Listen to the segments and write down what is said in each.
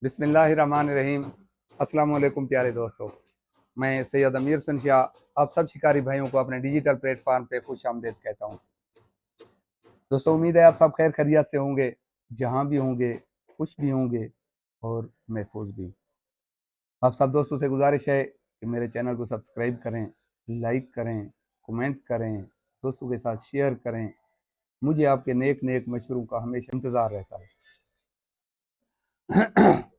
बिस्मिल्लाहिर्रहमानिर्रहीम। अस्सलाम वालेकुम प्यारे दोस्तों, मैं सैयद अमीर शाह आप सब शिकारी भाइयों को अपने डिजिटल प्लेटफॉर्म पे खुश आमदेद कहता हूँ। दोस्तों, उम्मीद है आप सब खैर खैरियत से होंगे, जहाँ भी होंगे खुश भी होंगे और महफूज भी। आप सब दोस्तों से गुजारिश है कि मेरे चैनल को सब्सक्राइब करें, लाइक करें, कमेंट करें, दोस्तों के साथ शेयर करें। मुझे आपके नेक नेक मशवरों का हमेशा इंतज़ार रहता है।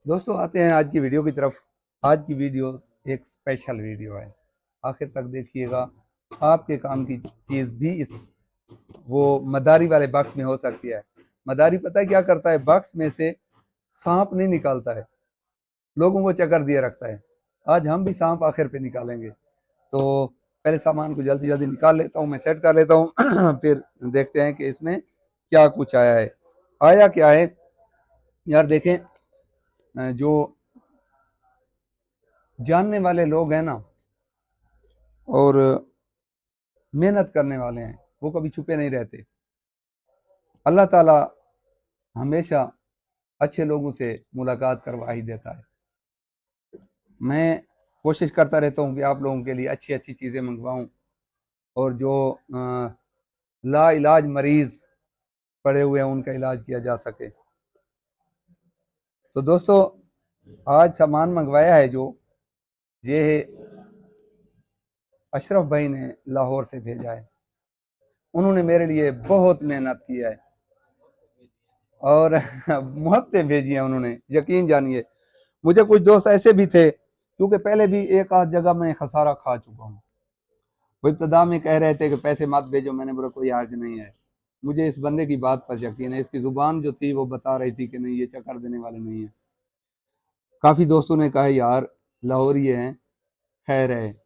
दोस्तों, आते हैं आज की वीडियो की तरफ। आज की वीडियो एक स्पेशल वीडियो है, आखिर तक देखिएगा। आपके काम की चीज़ भी इस वो मदारी वाले बॉक्स में हो सकती है। मदारी पता है क्या करता है? बॉक्स में से सांप नहीं निकालता है, लोगों को चक्कर दिए रखता है। आज हम भी सांप आखिर पे निकालेंगे। तो पहले सामान को जल्दी जल्दी निकाल लेता हूँ, मैं सेट कर लेता हूँ फिर देखते हैं कि इसमें क्या कुछ आया है। आया क्या है यार, देखें, जो जानने वाले लोग हैं ना और मेहनत करने वाले हैं, वो कभी छुपे नहीं रहते। अल्लाह ताला हमेशा अच्छे लोगों से मुलाकात करवा ही देता है। मैं कोशिश करता रहता हूँ कि आप लोगों के लिए अच्छी अच्छी चीज़ें मंगवाऊँ और जो ला इलाज मरीज़ पड़े हुए हैं उनका इलाज किया जा सके। तो दोस्तों, आज सामान मंगवाया है जो ये अशरफ भाई ने लाहौर से भेजा है। उन्होंने मेरे लिए बहुत मेहनत की है और मुहब्बतें भेजी हैं उन्होंने, यकीन जानिए। मुझे कुछ दोस्त ऐसे भी थे, क्योंकि पहले भी एक आध जगह मैं खसारा खा चुका हूँ। वो इब्तदा में कह रहे थे कि पैसे मत भेजो, मैंने बोला कोई हर्ज नहीं है। मुझे इस बंदे की बात पर यकीन है, इसकी जुबान जो थी वो बता रही थी कि नहीं, ये चक्कर देने वाले नहीं है। काफ़ी दोस्तों ने कहा यार लाहौरी है, खैर है,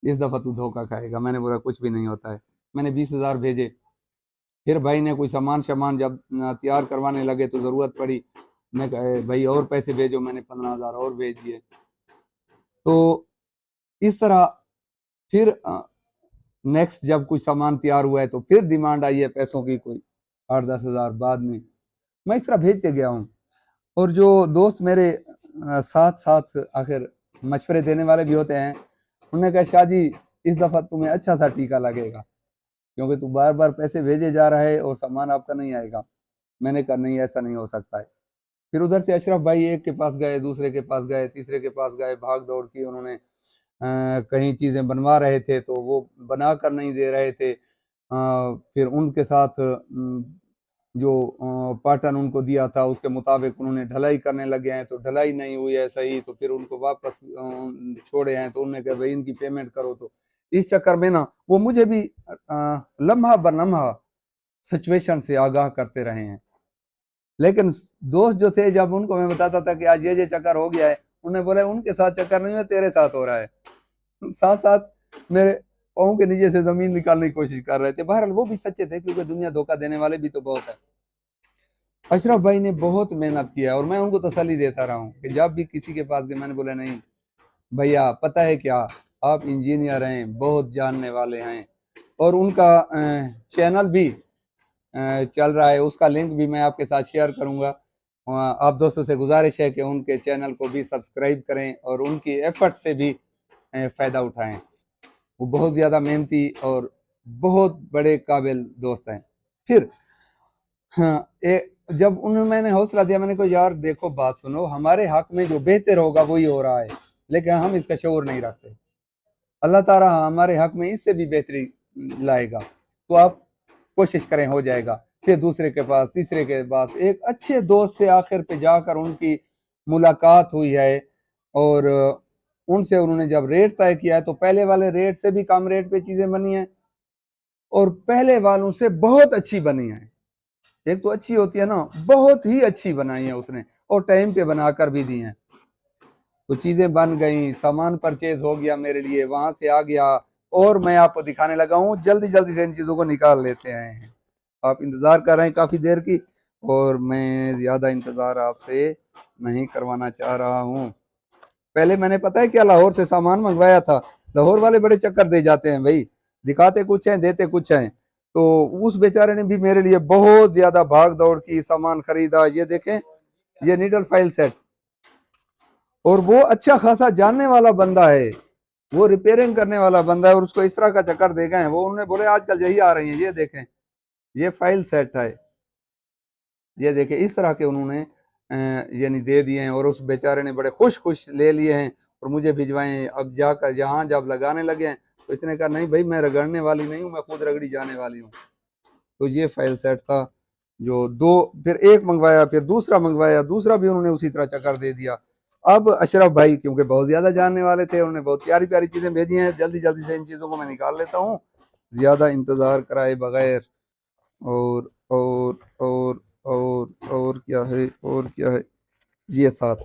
इस दफ़ा तू धोखा खाएगा। मैंने बोला कुछ भी नहीं होता है। मैंने 20,000 भेजे। फिर भाई ने कोई सामान शामान जब तैयार करवाने लगे तो ज़रूरत पड़ी, मैं कहा भाई और पैसे भेजो, मैंने 15,000 और भेज दिए। तो इस तरह फिर नेक्स्ट जब कुछ सामान तैयार हुआ है तो फिर डिमांड आई है पैसों की, कोई 8-10,000 बाद में। मैं इस तरह भेजते गया हूँ। और जो दोस्त मेरे साथ साथ आखिर मशवरे देने वाले भी होते हैं, उन्होंने कहा शाह जी इस दफ़ा तुम्हें अच्छा सा टीका लगेगा, क्योंकि तू बार बार पैसे भेजे जा रहा है और सामान आपका नहीं आएगा। मैंने कहा नहीं, ऐसा नहीं हो सकता है। फिर उधर से अशरफ भाई एक के पास गए, दूसरे के पास गए, तीसरे के पास गए, भाग दौड़ की उन्होंने कहीं चीज़ें बनवा रहे थे तो वो बना कर नहीं दे रहे थे। फिर उनके साथ जो पैटर्न उनको दिया था उसके मुताबिक उन्होंने ढलाई करने लगे हैं, तो ढलाई नहीं हुई है सही, तो फिर उनको वापस छोड़े हैं। तो उन्होंने कहा भाई इनकी पेमेंट करो। तो इस चक्कर में ना वो मुझे भी लम्हा ब लम्हा सिचुएशन से आगाह करते रहे हैं। लेकिन दोस्त जो थे, जब उनको मैं बताता था कि आज ये चक्कर हो गया है, उन्होंने बोला उनके साथ चक्कर नहीं है, तेरे साथ हो रहा है। साथ साथ मेरे पाँव के नीचे से जमीन निकालने की कोशिश कर रहे थे। बहरहाल वो भी सच्चे थे, क्योंकि दुनिया धोखा देने वाले भी तो बहुत है। अशरफ भाई ने बहुत मेहनत किया और मैं उनको तसल्ली देता रहा हूँ कि जब भी किसी के पास गए, मैंने बोला नहीं भैया, पता है क्या, आप इंजीनियर हैं, बहुत जानने वाले हैं। और उनका चैनल भी चल रहा है, उसका लिंक भी मैं आपके साथ शेयर करूंगा। आप दोस्तों से गुजारिश है कि उनके चैनल को भी सब्सक्राइब करें और उनकी एफर्ट से भी फ़ायदा उठाएं। वो बहुत ज़्यादा मेहनती और बहुत बड़े काबिल दोस्त हैं। फिर हाँ, जब उन्हें मैंने हौसला दिया, मैंने कहा यार देखो बात सुनो, हमारे हक में जो बेहतर होगा वही हो रहा है, लेकिन हम इसका शऊर नहीं रखते। अल्लाह ताला हमारे हक में इससे भी बेहतरी लाएगा, तो आप कोशिश करें, हो जाएगा। फिर दूसरे के पास, तीसरे के पास, एक अच्छे दोस्त से आखिर पे जाकर उनकी मुलाकात हुई है और उनसे उन्होंने जब रेट तय किया है तो पहले वाले रेट से भी कम रेट पे चीज़ें बनी हैं और पहले वालों से बहुत अच्छी बनी हैं। एक तो अच्छी होती है ना, बहुत ही अच्छी बनाई है उसने और टाइम पे बनाकर भी दी हैं। तो चीज़ें बन गई, सामान परचेज हो गया मेरे लिए, वहां से आ गया और मैं आपको दिखाने लगा हूँ। जल्दी जल्दी से इन चीज़ों को निकाल लेते हैं। आप इंतज़ार कर रहे हैं काफ़ी देर की और मैं ज़्यादा इंतज़ार आपसे नहीं करवाना चाह रहा हूँ। पहले मैंने पता है क्या, लाहौर से सामान मंगवाया था। लाहौर वाले बड़े चक्कर दे जाते हैं भाई, दिखाते कुछ हैं देते कुछ हैं। तो उस बेचारे ने भी मेरे लिए बहुत ज़्यादा भाग दौड़ की, सामान खरीदा। ये देखें, ये नीडल फाइल सेट, और वो अच्छा खासा जानने वाला बंदा है, वो रिपेयरिंग करने वाला बंदा है, और उसको इस तरह का चक्कर दे गए हैं। वो उन्होंने बोले आजकल यही आ रही है, ये देखें, ये फाइल सेट है, ये देखें, इस तरह के उन्होंने यानी दे दिए हैं, और उस बेचारे ने बड़े खुश खुश ले लिए हैं और मुझे भिजवाए हैं। अब जाकर जहाँ जब लगाने लगे हैं तो इसने कहा नहीं भाई, मैं रगड़ने वाली नहीं हूँ, मैं खुद रगड़ी जाने वाली हूँ। तो ये फाइल सेट था जो दो, फिर एक मंगवाया, फिर दूसरा मंगवाया, दूसरा भी उन्होंने उसी तरह चक्कर दे दिया। अब अशरफ भाई क्योंकि बहुत ज्यादा जानने वाले थे, उन्होंने बहुत प्यारी प्यारी चीजें भेजी हैं, जल्दी जल्दी से इन चीजों को मैं निकाल लेता हूँ ज्यादा इंतजार कराए बगैर। और और क्या है, और क्या है, ये साथ,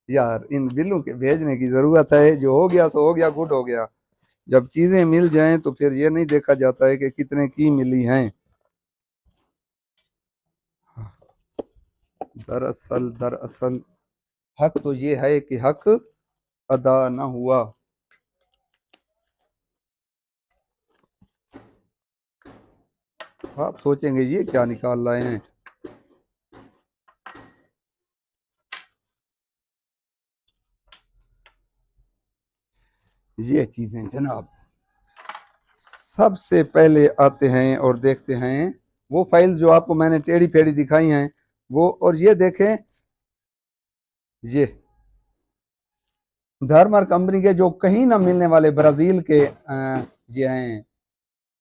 यार इन बिलों के भेजने की जरूरत है, जो हो गया सो हो गया, गुड हो गया। जब चीजें मिल जाएं तो फिर ये नहीं देखा जाता है कि कितने की मिली हैं। दरअसल दरअसल हक तो ये है कि हक अदा न हुआ। आप सोचेंगे ये क्या निकाल लाए हैं। ये चीजें जनाब सबसे पहले आते हैं और देखते हैं वो फाइल जो आपको मैंने टेढ़ी फेढ़ी दिखाई हैं वो, और ये देखें, ये धर्मर कंपनी के जो कहीं ना मिलने वाले ब्राजील के ये हैं,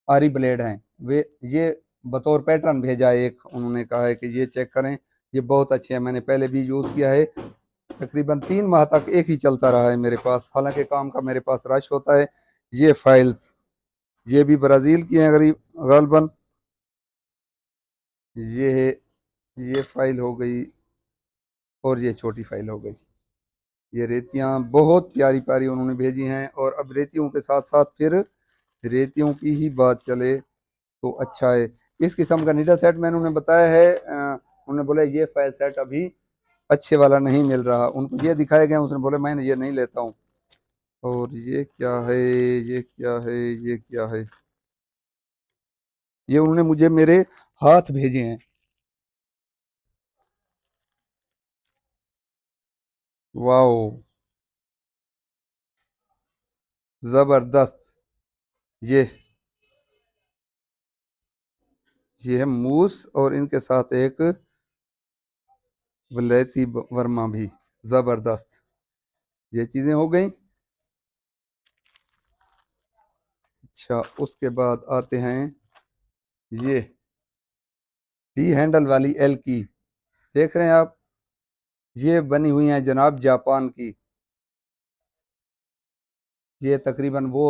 आरी ब्लेड हैं, वे ये बतौर पैटर्न भेजा है एक, उन्होंने कहा है कि ये चेक करें, ये बहुत अच्छे हैं, मैंने पहले भी यूज़ किया है, तकरीबन 3 माह तक एक ही चलता रहा है मेरे पास, हालांकि काम का मेरे पास रश होता है। ये फाइल्स, ये भी ब्राज़ील की हैं गरीब गालबन। ये है, ये फाइल हो गई, और ये छोटी फाइल हो गई। ये रेतियाँ बहुत प्यारी प्यारी उन्होंने भेजी हैं, और अब रेतियों के साथ साथ फिर रेतियों की ही बात चले तो अच्छा है। इस किस्म का नीडल सेट मैंने उन्हें बताया है, उन्होंने बोला ये फाइल सेट अभी अच्छे वाला नहीं मिल रहा, उनको ये दिखाया गया, उसने बोला मैं ये नहीं लेता हूँ। और ये क्या है, ये क्या है, ये क्या है, ये उन्होंने मुझे मेरे हाथ भेजे हैं। वाओ, जबरदस्त। ये है मूस, और इनके साथ एक वलैती वर्मा भी, जबरदस्त। ये चीजें हो गई। अच्छा, उसके बाद आते हैं ये टी हैंडल वाली एल की, देख रहे हैं आप, ये बनी हुई हैं जनाब जापान की। ये तकरीबन वो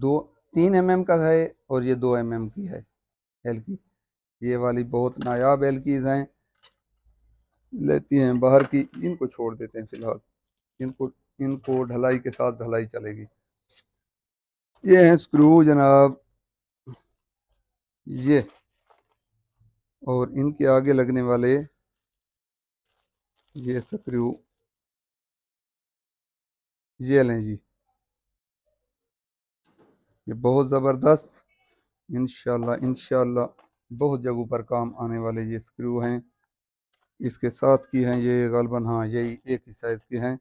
2-3 mm का है, और ये 2 mm की है एल की। ये वाली बहुत नायाब एल कीज हैं, लेती हैं बाहर की, इनको छोड़ देते हैं फिलहाल, इनको इनको ढलाई के साथ ढलाई चलेगी। ये हैं स्क्रू जनाब, ये, और इनके आगे लगने वाले ये स्क्रू, ये लें जी, ये बहुत ज़बरदस्त, इंशाल्लाह इंशाल्लाह बहुत जगहों पर काम आने वाले ये स्क्रू हैं। इसके साथ की हैं ये गालबन, हाँ यही एक ही साइज़ के हैं।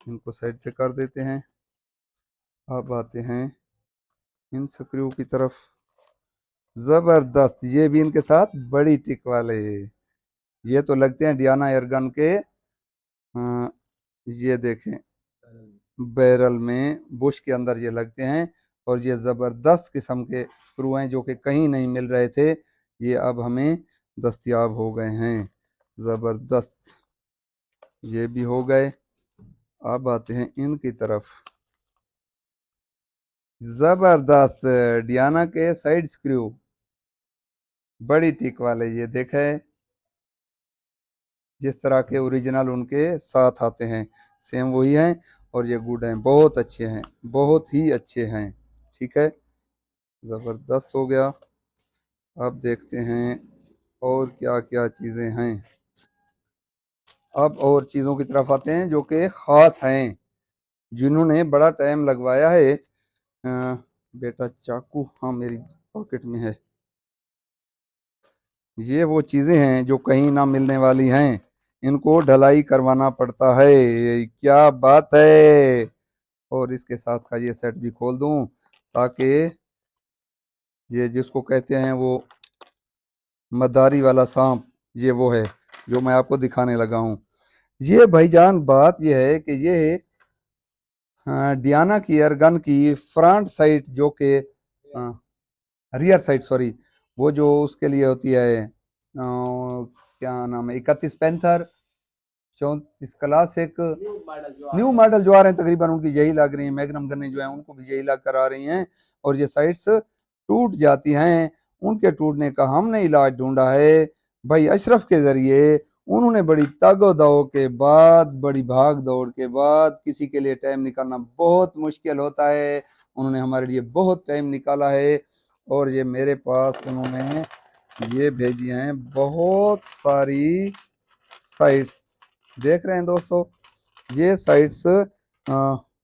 इनको साइड पे कर देते हैं। अब आते हैं इन स्क्रू की तरफ। ज़बरदस्त, ये भी इनके साथ बड़ी टिक वाले, ये तो लगते हैं डियाना एयरगन के, ये देखें, बैरल में बुश के अंदर ये लगते हैं, और ये ज़बरदस्त किस्म के स्क्रू हैं जो कि कहीं नहीं मिल रहे थे, ये अब हमें दस्तयाब हो गए हैं। ज़बरदस्त, ये भी हो गए। अब आते हैं इनकी तरफ। ज़बरदस्त डियाना के साइड स्क्रू, बड़ी टिक वाले, ये देखा है, जिस तरह के ओरिजिनल उनके साथ आते हैं सेम वही हैं, और ये गुड हैं, बहुत अच्छे हैं, बहुत ही अच्छे हैं। ठीक है, ज़बरदस्त हो गया। अब देखते हैं और क्या क्या चीज़ें हैं। अब और चीज़ों की तरफ आते हैं जो कि ख़ास हैं, जिन्होंने बड़ा टाइम लगवाया है। बेटा चाकू, हाँ मेरी पॉकेट में है। ये वो चीज़ें हैं जो कहीं ना मिलने वाली हैं, इनको ढलाई करवाना पड़ता है। क्या बात है। और इसके साथ का ये सेट भी खोल दूं ताकि ये जिसको कहते हैं वो मदारी वाला सांप, ये वो है जो मैं आपको दिखाने लगा हूँ। ये भाईजान बात ये है कि ये डियाना की एयरगन की फ्रंट साइड जो कि रियर साइड सॉरी, वो जो उसके लिए होती है क्या नाम है, 31 पैंथर, 34 क्लासिक, न्यू मॉडल जो आ रहे हैं तकरीबन उनकी यही लग रही है। मैग्नम गन्ने जो है उनको भी यही लग कर आ रही हैं। और ये साइड्स टूट जाती हैं, उनके टूटने का हमने इलाज ढूंढा है भाई अशरफ के जरिए। उन्होंने बड़ी तागो दो के बाद, बड़ी भाग दौड़ के बाद, किसी के लिए टाइम निकालना बहुत मुश्किल होता है, उन्होंने हमारे लिए बहुत टाइम निकाला है। और ये मेरे पास उन्होंने ये भेजी हैं बहुत सारी साइट्स, देख रहे हैं दोस्तों। ये साइट्स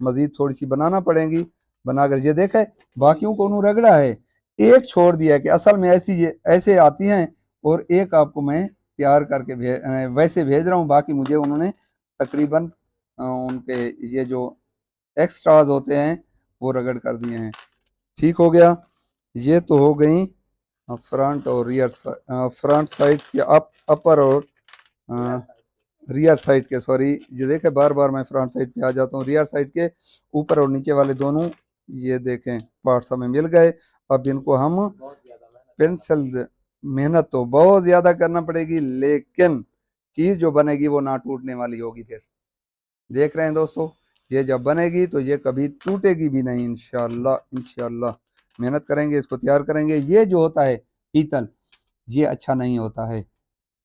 मजीद थोड़ी सी बनाना पड़ेंगी, बनाकर ये देखे बाकियों को उन्होंने रगड़ा है, एक छोड़ दिया है कि असल में ऐसी ये ऐसे आती हैं, और एक आपको मैं तैयार करके वैसे भेज रहा हूँ। बाकी मुझे उन्होंने तकरीबन उनके ये जो एक्स्ट्राज होते हैं वो रगड़ कर दिए हैं। ठीक हो गया। ये तो हो गई फ्रंट और रियर, फ्रंट साइड के अपर और रियर साइड के, सॉरी ये देखे बार बार मैं फ्रंट साइड पे आ जाता हूँ। रियर साइड के ऊपर और नीचे वाले दोनों ये देखें पार्ट्स हमें मिल गए। अब इनको हम पेंसिल, मेहनत तो बहुत ज्यादा करना पड़ेगी, लेकिन चीज जो बनेगी वो ना टूटने वाली होगी। फिर देख रहे हैं दोस्तों, ये जब बनेगी तो ये कभी टूटेगी भी नहीं इंशाल्लाह। इंशाल्लाह मेहनत करेंगे, इसको तैयार करेंगे। ये जो होता है पीतल, ये अच्छा नहीं होता है,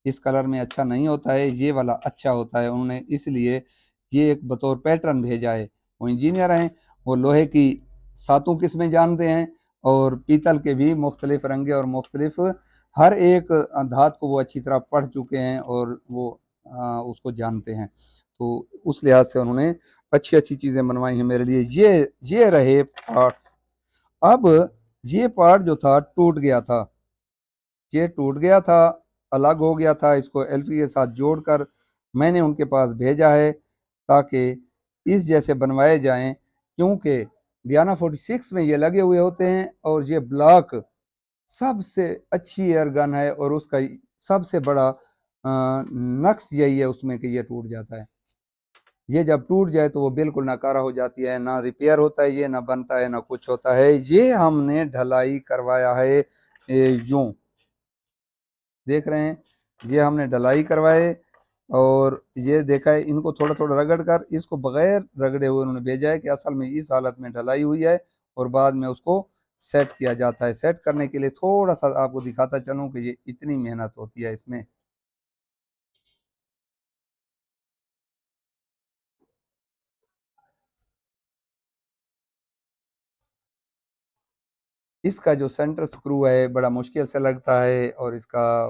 इस कलर में अच्छा नहीं होता है, ये वाला अच्छा होता है। उन्होंने इसलिए ये एक बतौर पैटर्न भेजा है। वो इंजीनियर हैं, वो लोहे की सातों किस्में जानते हैं, और पीतल के भी मुख्तलिफ रंगे और मुख्तलिफ हर एक धात को वो अच्छी तरह पढ़ चुके हैं, और वो उसको जानते हैं। तो उस लिहाज से उन्होंने अच्छी अच्छी चीज़ें बनवाई हैं मेरे लिए। ये रहे पार्ट्स। अब ये पार्ट जो था टूट गया था, ये टूट गया था, अलग हो गया था, इसको एल्फी के साथ जोड़कर मैंने उनके पास भेजा है ताकि इस जैसे बनवाए जाएं। क्योंकि डियाना 46 में ये लगे हुए होते हैं, और ये ब्लॉक सबसे अच्छी एयर गन है, और उसका सबसे बड़ा नक्स यही है उसमें कि ये टूट जाता है। ये जब टूट जाए तो वो बिल्कुल नाकारा हो जाती है, ना रिपेयर होता है ये, ना बनता है, ना कुछ होता है। ये हमने ढलाई करवाया है यूं, देख रहे हैं ये हमने ढलाई करवाए, और ये देखा है इनको थोड़ा थोड़ा रगड़ कर, इसको बगैर रगड़े हुए उन्होंने भेजा है कि असल में इस हालत में ढलाई हुई है, और बाद में उसको सेट किया जाता है। सेट करने के लिए थोड़ा सा आपको दिखाता चलूं कि ये इतनी मेहनत होती है इसमें। इसका जो सेंटर स्क्रू है बड़ा मुश्किल से लगता है, और इसका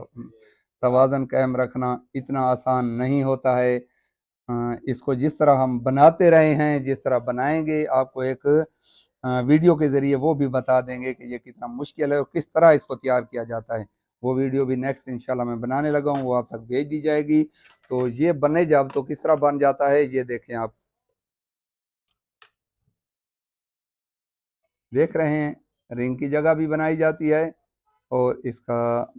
तवाज़न कायम रखना इतना आसान नहीं होता है। इसको जिस तरह हम बनाते रहे हैं, जिस तरह बनाएंगे, आपको एक वीडियो के ज़रिए वो भी बता देंगे कि ये कितना मुश्किल है और किस तरह इसको तैयार किया जाता है। वो वीडियो भी नेक्स्ट इंशाल्लाह मैं बनाने लगा हूँ, वो आप तक भेज दी जाएगी। तो ये बने जब तो किस तरह बन जाता है ये देखें आप, देख रहे हैं रिंग की जगह भी बनाई जाती है, और इसका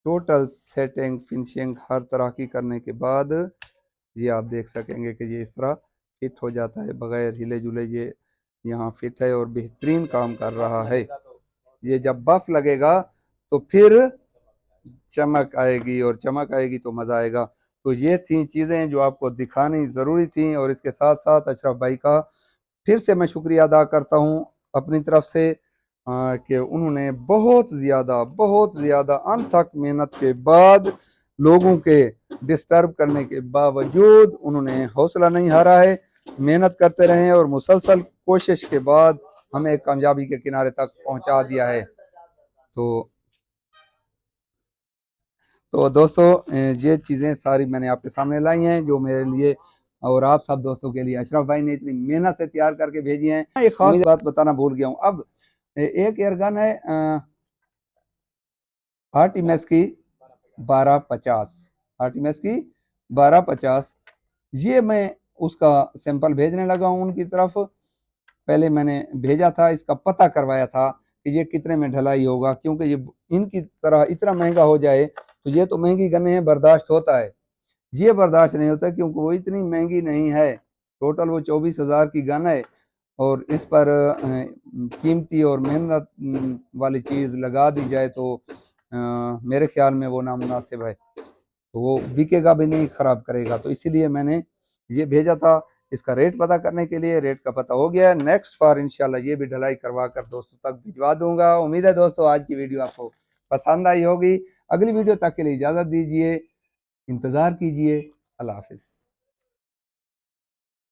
टोटल सेटिंग फिनिशिंग हर तरह की करने के बाद ये आप देख सकेंगे कि ये इस तरह फिट हो जाता है बगैर हिले जुले। ये यहाँ फिट है और बेहतरीन काम कर रहा है। ये जब बफ लगेगा तो फिर चमक आएगी, और चमक आएगी तो मज़ा आएगा। तो ये थी चीज़ें जो आपको दिखानी ज़रूरी थी, और इसके साथ साथ अशरफ भाई का फिर से मैं शुक्रिया अदा करता हूँ अपनी तरफ से कि उन्होंने बहुत ज़्यादा अनथक मेहनत के बाद, लोगों के डिस्टर्ब करने के बावजूद उन्होंने हौसला नहीं हारा है, मेहनत करते रहे हैं, और मुसलसल कोशिश के बाद हमें कामयाबी के किनारे तक पहुंचा दिया है। तो दोस्तों ये चीज़ें सारी मैंने आपके सामने लाई हैं जो मेरे लिए और आप सब दोस्तों के लिए अशरफ भाई ने इतनी मेहनत से तैयार करके भेजी हैं। एक खास बात बताना भूल गया हूँ। अब एक एयरगन है आर्टिमस की 1250, आर्टिमस की 1250। ये मैं उसका सैंपल भेजने लगा हूँ उनकी तरफ। पहले मैंने भेजा था, इसका पता करवाया था कि ये कितने में ढलाई होगा, क्योंकि ये इनकी तरह इतना महंगा हो जाए तो ये तो महंगी गन्ने हैं, बर्दाश्त होता है, ये बर्दाश्त नहीं होता, क्योंकि वो इतनी महंगी नहीं है। टोटल वो 24,000 की गन है, और इस पर कीमती और मेहनत वाली चीज़ लगा दी जाए तो मेरे ख्याल में वो नामुनासिब है, तो वो बिकेगा भी नहीं, ख़राब करेगा। तो इसीलिए मैंने ये भेजा था। इसका रेट पता करने के लिए, रेट का पता हो गया है। नेक्स्ट बार इंशाल्लाह ये भी ढलाई करवा कर दोस्तों तक भिजवा दूंगा। उम्मीद है दोस्तों आज की वीडियो आपको पसंद आई होगी। अगली वीडियो तक के लिए इजाज़त दीजिए, इंतज़ार कीजिए। अल्लाह हाफिज़।